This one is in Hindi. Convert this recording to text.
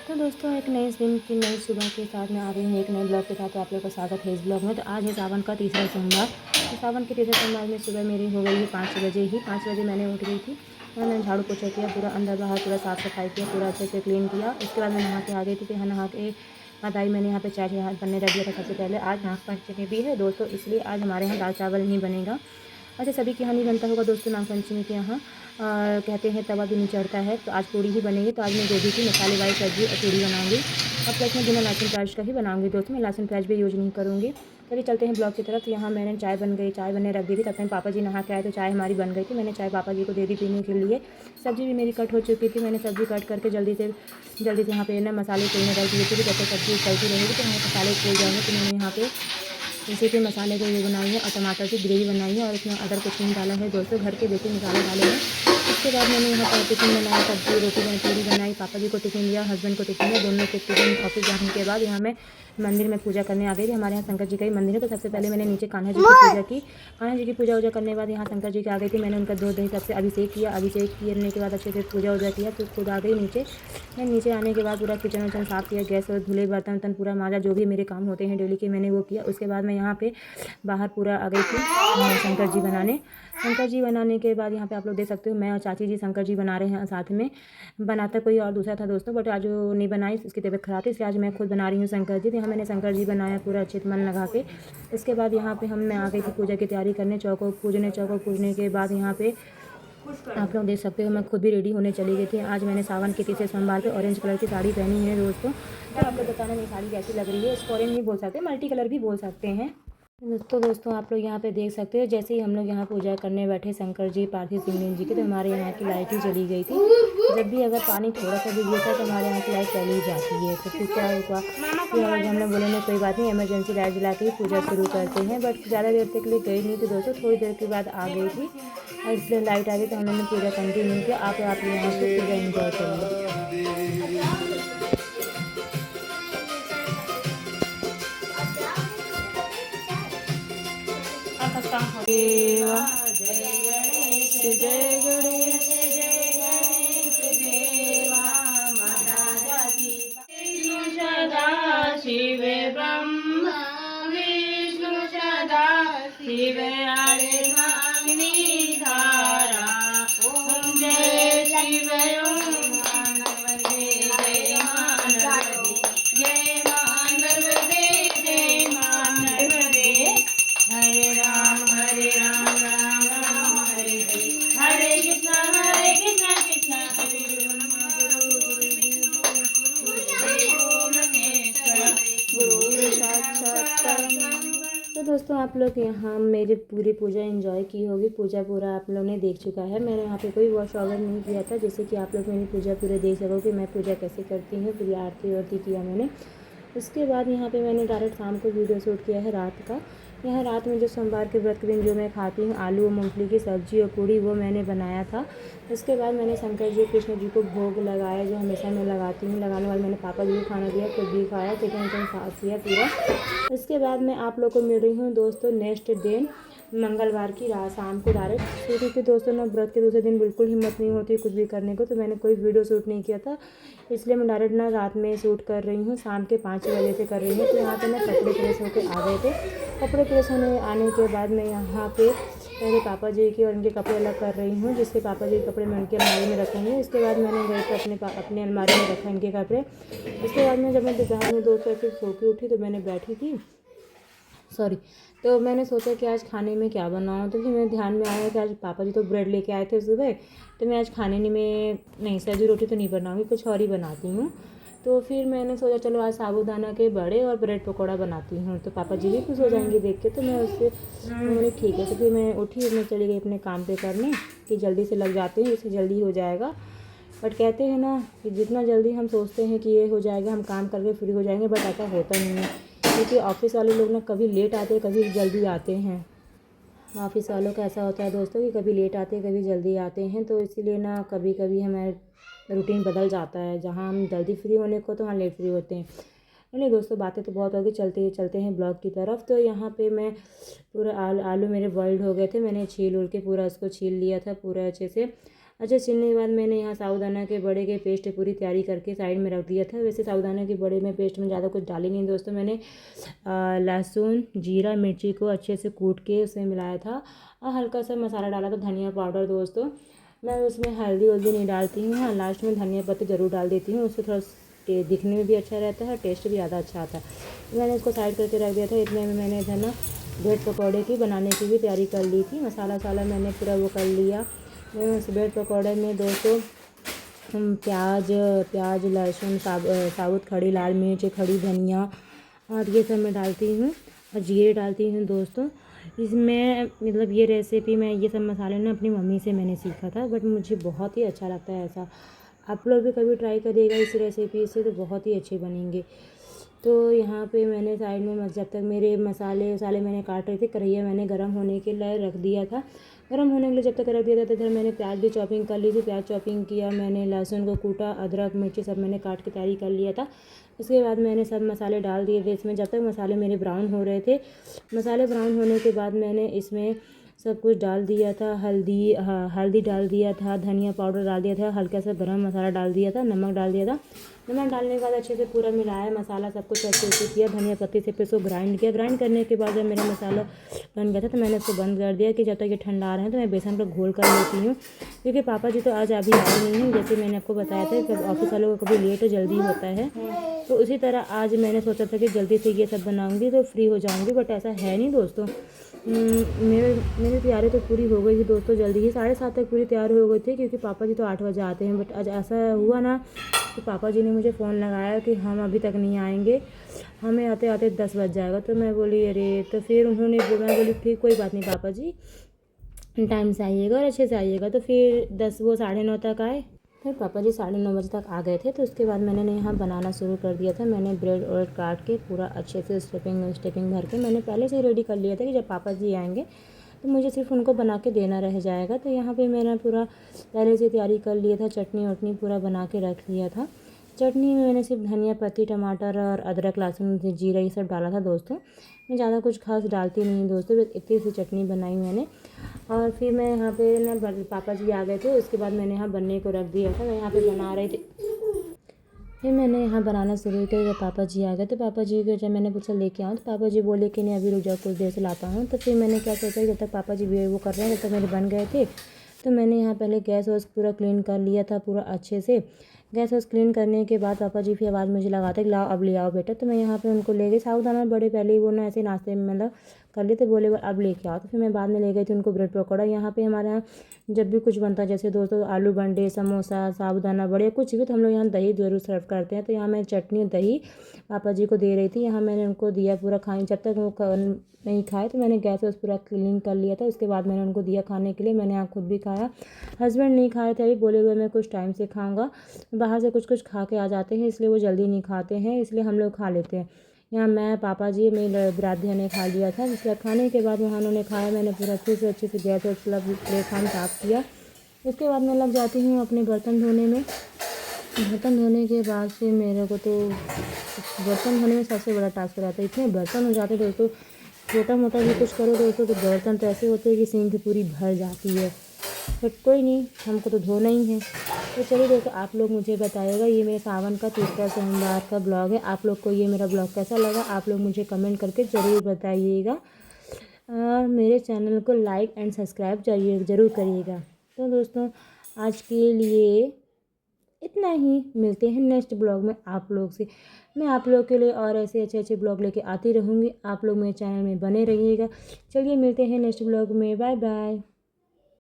तो दोस्तों एक नए दिन की नई सुबह के साथ मैं आ रही हूँ एक नए ब्लॉग के साथ। तो आप लोगों का स्वागत है इस ब्लॉग में। तो आज है सावन का तीसरा सोमवार। तो सावन के तीसरे सोमवार में सुबह मेरी हो गई है 5 बजे ही। 5 बजे मैंने उठ गई थी और मैंने झाड़ू पोछा किया, पूरा अंदर बाहर पूरा साफ़ सफाई किया, पूरा अच्छे से क्लीन किया। उसके बाद मैं नहा के आ गई थी। फिर नहा के बाद आई मैंने यहाँ पे चाय बनने रख दिया था। सबसे पहले आज नागपंचमी भी है दोस्तों, इसलिए आज हमारे यहाँ दाल चावल नहीं बनेगा। अच्छा, सभी के यहाँ नहीं बनता होगा दोस्तों नागपंचमी के यहाँ। कहते हैं तवा भी नहीं चढ़ता है। तो आज पूड़ी ही बनेगी। तो आज मैं गोभी की मसाले वाली सब्जी और पूड़ी बनाऊंगी और प्लस मैं बिना लहसुन प्याज का ही बनाऊंगी दोस्तों। मैं लहसुन प्याज भी यूज़ नहीं करूँगी। चलिए चलते हैं ब्लॉग की तरफ। यहाँ मैंने चाय बन गई, चाय बनने रख दी थी। तब तक पापा जी नहा के आए तो चाय हमारी बन गई थी। मैंने चाय पापा जी को दे दी पीने के लिए। सब्ज़ी भी मेरी कट हो चुकी थी। मैंने सब्ज़ी कट करके जल्दी से यहाँ पे ना मसाले तोड़ने रख दिए थे कि जब तक सब्ज़ी चलती रहेगी तो हमें मसाले तोड़ जाएंगे। तो मैंने यहाँ पे जैसे कि मसाले को ये बनाई है और टमाटर की ग्रेवी बनाई है और इसमें अदर कुछ नहीं डाला है दोस्तों, घर के देसी मसाले डाले हैं। उसके बाद मैंने यहाँ पर टिफ़िन बनाया, सब्जी रोटी बनाई, पूरी बनाई। पापा जी को टिफ़िन दिया, हस्बैंड को टिफ़िन दिया। दोनों के टिफ़िन ऑफिस जाने के बाद यहाँ मैं मंदिर में पूजा करने आ गई थी। हमारे यहाँ शंकर जी का ही मंदिर है। तो सबसे पहले मैंने नीचे कान्हा जी की पूजा की। कान्हा जी की पूजा वूजा करने के बाद यहाँ शंकर जी के आ गई थी। मैंने उनका दूध दही सबसे अभिषेक किया। अभिषेक करने के बाद अच्छे से पूजा वूजा किया। फिर खुद आ गई नीचे। मैं नीचे आने के बाद पूरा किचन वचन साफ़ किया, गैस और धुले बर्तन वर्तन पूरा माजा, जो भी मेरे काम होते हैं डेली के मैंने वो किया। उसके बाद मैं यहाँ पे बाहर पूरा आ गई थी शंकर जी बनाने। शंकर जी बनाने के बाद यहाँ पे आप लोग देख सकते हो मैं और चाची जी शंकर जी बना रहे हैं साथ में। बनाता कोई और दूसरा था दोस्तों, बट आज वो नहीं बनाई, इसकी तबीयत खराब थी, इसलिए आज मैं खुद बना रही हूँ शंकर जी। तो यहाँ मैंने शंकर जी बनाया पूरा अच्छे से मन लगा के। इसके बाद यहाँ पे मैं आ गई थी पूजा की तैयारी करने, चौको पूजने के बाद यहाँ पे आप लोग देख सकते हो मैं खुद भी रेडी होने चली गई थी। आज मैंने सावन के तीसरे सोमवार पे ऑरेंज कलर की साड़ी पहनी है दोस्तों। तो आप लोग बताना मेरी साड़ी कैसी लग रही है। इसको ऑरेंज नहीं बोल सकते, मल्टी कलर भी बोल सकते हैं। तो दोस्तों आप लोग यहाँ पे देख सकते हो, जैसे ही हम लोग यहाँ पूजा करने बैठे शंकर जी पार्थिव शिवलिंग जी की, तो हमारे यहाँ की लाइट ही चली गई थी। जब भी अगर पानी थोड़ा सा भी गिरता है तो हमारे यहाँ की लाइट चली जाती है। तो फिर क्या हुआ कि हम लोग बोले नहीं कोई बात नहीं, इमरजेंसी लाइट जला के ही पूजा शुरू करते हैं। बट ज़्यादा देर तक लिए गई नहीं थी दोस्तों, थोड़ी देर के बाद आ गई थी और इसलिए लाइट आ गई तो हम लोगों ने पूजा कंटिन्यू किया। आप यहाँ से पूजा इंजॉय करिए। देवा जय गणेश देवा माता विष्णु सदा शिव ब्रह्मा विष्णु सदा शिव अग्नि धारा। ओम जय शिव ओम मानवदे जय मानवदे जय मानवदे जय मानवदे। हरे राम राम राम हरे हरे कृष्णा कृष्णा हरे गुरु साक्षात परम। तो दोस्तों आप लोग यहाँ मेरी पूरी पूजा एंजॉय की होगी। पूजा पूरा आप लोगों ने देख चुका है। मैंने यहाँ पे कोई वॉश ओवर नहीं किया था, जिससे कि आप लोग मेरी पूजा पूरे देख सको कि मैं पूजा कैसे करती हूँ। पूरी आरती वारती किया मैंने। उसके बाद यहाँ पे मैंने डायरेक्ट शाम को वीडियो शूट किया है रात का। यहाँ रात में जो सोमवार के व्रत के दिन जो मैं खाती हूँ आलू और मूंगफली की सब्ज़ी और पूड़ी, वो मैंने बनाया था। उसके बाद मैंने शंकर जी कृष्ण जी को भोग लगाया, जो हमेशा मैं लगाती हूँ। लगाने वाले मैंने पापा जी को खाना दिया, खुद भी खाया, किचन साफ किया पूरा। उसके बाद मैं आप लोग को मिल रही हूँ दोस्तों नेक्स्ट दिन मंगलवार की रात शाम को डायरेक्ट। क्योंकि दोस्तों ना व्रत के दूसरे दिन बिल्कुल हिम्मत नहीं होती कुछ भी करने को, तो मैंने कोई वीडियो शूट नहीं किया था, इसलिए मैं डायरेक्ट ना रात में शूट कर रही हूँ। शाम के 5 बजे से कर रही हूँ। तो यहाँ पे मैं कपड़े प्रेस होकर आ गए थे। कपड़े प्रेस होने आने के बाद मैं यहाँ पे मेरे पापा जी के और इनके कपड़े अलग कर रही हूँ, जिससे पापा जी के कपड़े मैं उनकी अलमारी में रखूँगी। इसके बाद मैंने गए थे अपने अलमारी में रखा इनके कपड़े। उसके बाद में जब मैं दोपहर में 2 बजे सो के उठी तो मैंने बैठी थी तो मैंने सोचा कि आज खाने में क्या बनाऊँ। तो फिर मेरे ध्यान में आया कि आज पापा जी तो ब्रेड लेके आए थे सुबह, तो मैं आज खाने में नहीं सब्जी रोटी तो नहीं बनाऊँगी, कुछ और ही बनाती हूँ। तो फिर मैंने सोचा चलो आज साबूदाना के बड़े और ब्रेड पकौड़ा बनाती हूँ, तो पापा जी भी खुश हो जाएंगे देख के। तो मैं उससे मैंने ठीक है। तो फिर मैं उठी, मैं चली गई अपने काम पे करने कि जल्दी से लग जाते हैं, इससे जल्दी हो जाएगा। बट कहते हैं ना कि जितना जल्दी हम सोचते हैं कि ये हो जाएगा, हम काम करके फ्री हो जाएंगे, बट ऐसा होता नहीं है। क्योंकि ऑफिस वाले लोग ना कभी लेट आते हैं कभी जल्दी आते हैं। ऑफिस वालों का ऐसा होता है दोस्तों कि कभी लेट आते हैं कभी जल्दी आते हैं। तो इसीलिए ना कभी कभी हमारे रूटीन बदल जाता है, जहाँ हम जल्दी फ्री होने को तो वहाँ लेट फ्री होते हैं। नहीं दोस्तों, बातें तो बहुत होगी, चलते हैं ब्लॉग की तरफ। तो यहाँ पे मैं पूरा आलू मेरे बॉइल्ड हो गए थे, मैंने छील उल के पूरा उसको छील लिया था पूरा अच्छे से। अच्छे छीलने के बाद मैंने यहाँ साबूदाना के बड़े के पेस्ट पूरी तैयारी करके साइड में रख दिया था। वैसे साबूदाना के बड़े में पेस्ट में ज़्यादा कुछ डाली नहीं दोस्तों। मैंने लहसुन, जीरा, मिर्ची को अच्छे से कूट के उसमें मिलाया था और हल्का सा मसाला डाला था, धनिया पाउडर दोस्तों। मैं उसमें हल्दी वल्दी नहीं डालती हूँ। हाँ, लास्ट में धनिया पत्ती ज़रूर डाल देती हूँ, उससे थोड़ा दिखने में भी अच्छा रहता है, टेस्ट भी ज़्यादा अच्छा आता है। मैंने इसको साइड करके रख दिया था। इतने में मैंने इधर ना ब्रेड पकौड़े की बनाने की भी तैयारी कर ली थी। मसाला वसाला मैंने पूरा वो कर लिया। मैं उस ब्रेड पकौड़े में दोस्तों प्याज, लहसुन, साबुत खड़ी लाल मिर्च, खड़ी धनिया और ये सब मैं डालती हूँ और जीरे डालती हूँ दोस्तों। इसमें मतलब ये रेसिपी मैं ये सब मसाले ना अपनी मम्मी से मैंने सीखा था, बट मुझे बहुत ही अच्छा लगता है ऐसा। आप लोग भी कभी ट्राई करिएगा इस रेसिपी से, तो बहुत ही अच्छे बनेंगे। तो यहाँ पे मैंने साइड में जब तक मेरे मसाले वसाले मैंने काट रही थी, कढ़ैया मैंने गर्म होने के लिए रख दिया था। गर्म होने के लिए जब तक रख दिया था तो इधर मैंने प्याज भी चॉपिंग कर ली थी। प्याज चॉपिंग किया मैंने, लहसुन को कूटा, अदरक मिर्ची सब मैंने काट के तैयारी कर लिया था। उसके बाद मैंने सब मसाले डाल दिए थे इसमें। जब तक मसाले मेरे ब्राउन हो रहे थे, मसाले ब्राउन होने के बाद मैंने इसमें सब कुछ डाल दिया था। हल्दी डाल दिया था, धनिया पाउडर डाल दिया था, हल्का सा गरम मसाला डाल दिया था, नमक डाल दिया था। नमक डालने के बाद अच्छे से पूरा मिलाया मसाला, सब कुछ अच्छे से किया। धनिया पत्ती से फिर उसको ग्राइंड किया। ग्राइंड करने के बाद जब मेरा मसाला बन गया था तो मैंने उसको बंद कर दिया कि जब तक ये ठंडा आ रहे हैं तो मैं बेसन का घोल कर लेती हूँ, क्योंकि पापा जी तो आज अभी आए नहीं हैं। जैसे मैंने आपको बताया था कि ऑफिस वालों को कभी लेट जल्दी होता है, तो उसी तरह आज मैंने सोचा था कि जल्दी से ये सब बनाऊँगी तो फ्री हो जाऊँगी, बट ऐसा है नहीं दोस्तों। मेरी तैयारी तो पूरी हो गई थी दोस्तों, जल्दी ही 7:30 तक पूरी तैयार हो गई थी, क्योंकि पापा जी तो 8 बजे आते हैं। बट आज ऐसा हुआ ना कि पापा जी ने मुझे फ़ोन लगाया कि हम अभी तक नहीं आएंगे, हमें आते आते 10 बज जाएगा। तो मैं बोली अरे, तो फिर मैं बोली ठीक कोई बात नहीं पापा जी, टाइम से आइएगा और अच्छे से आइएगा। तो फिर 10 वो 9:30 तक आए। फिर पापा जी 9:30 बजे तक आ गए थे। तो उसके बाद मैंने यहाँ बनाना शुरू कर दिया था। मैंने ब्रेड और काट के पूरा अच्छे से स्टफिंग भर के मैंने पहले से ही रेडी कर लिया था कि जब पापा जी आएंगे तो मुझे सिर्फ उनको बना के देना रह जाएगा। तो यहाँ पे मैंने पूरा पहले से तैयारी कर लिया था, चटनी वटनी पूरा बना के रख लिया था। चटनी में मैंने सिर्फ धनिया पत्ती, टमाटर और अदरक, लहसुन, जीरा ये सब डाला था दोस्तों। मैं ज़्यादा कुछ खास डालती नहीं दोस्तों, बस इतनी सी चटनी बनाई मैंने। और फिर मैं यहाँ पे ना पापा जी आ गए थे, उसके बाद मैंने यहाँ बनने को रख दिया था। मैं यहाँ पे बना रही थी। फिर मैंने यहाँ बनाना शुरू किया। जब पापा जी आ गए तो पापा जी को जब मैंने पूछा लेके आऊँ, तो पापा जी बोले कि नहीं अभी रुक जाओ, कुछ देर से लाता हूँ। तो फिर मैंने क्या सोचा, जब तक पापा जी वो कर रहे हैं जब तक मेरे बन गए थे। तो मैंने यहाँ पहले गैस वैस पूरा क्लीन कर लिया था पूरा अच्छे से। गैस वैस क्लीन करने के बाद पापा जी फिर आवाज़ मुझे लगाते कि लाओ अब ले आओ बेटा। तो मैं यहाँ पे उनको ले गई। साबूदाना बड़े पहले ही वो ना ऐसे नाश्ते में मतलब कर लिए थे, बोले अब लेके आओ। तो फिर मैं बाद में ले गई थी उनको ब्रेड पकौड़ा। यहाँ पे हमारे यहाँ जब भी कुछ बनता है, जैसे दोस्तों आलू बंडे, समोसा, साबूदाना बड़े कुछ भी, तो हम लोग यहाँ दही ज़रूर सर्व करते हैं। तो यहाँ मैं चटनी दही पापा जी को दे रही थी। यहाँ मैंने उनको दिया पूरा खाने। जब तक वो नहीं खाए तो मैंने गैस वैस पूरा क्लीन कर लिया था। उसके बाद मैंने उनको दिया खाने के लिए। मैंने यहाँ खुद भी खाया। हस्बैंड नहीं खाए थे, अभी बोले हुए मैं कुछ टाइम से खाऊंगा। बाहर से कुछ खा के आ जाते हैं, इसलिए वो जल्दी नहीं खाते हैं, इसलिए हम लोग खा लेते हैं। यहाँ मैं, पापा जी, मेरी बिरादरी ने खा लिया था। इसलिए खाने के बाद वहाँ उन्होंने खाया। मैंने पूरा फिर से अच्छे से गैस और प्लेट खान साफ़ किया। उसके बाद मैं लग जाती हूँ अपने बर्तन धोने में। बर्तन धोने के बाद फिर मेरे को तो बर्तन धोने में सबसे बड़ा टास्क रहता है। इतने बर्तन हो जाते दोस्तों, छोटा मोटा भी कुछ करो दोस्तों तो बर्तन तो ऐसे होते हैं कि सिंक पूरी भर जाती है। बट कोई नहीं, हमको तो धोना ही है। तो चलिए दोस्तों, आप लोग मुझे बताइएगा, ये मेरे सावन का तीसरा सोमवार का ब्लॉग है। आप लोग को ये मेरा ब्लॉग कैसा लगा, आप लोग मुझे कमेंट करके ज़रूर बताइएगा। और मेरे चैनल को लाइक एंड सब्सक्राइब ज़रूर करिएगा। तो दोस्तों आज के लिए इतना ही। मिलते हैं नेक्स्ट ब्लॉग में आप लोग से। मैं आप लोग के लिए और ऐसे अच्छे अच्छे ब्लॉग लेके आती रहूँगी। आप लोग मेरे चैनल में बने रहिएगा। चलिए मिलते हैं नेक्स्ट ब्लॉग में। Bye bye.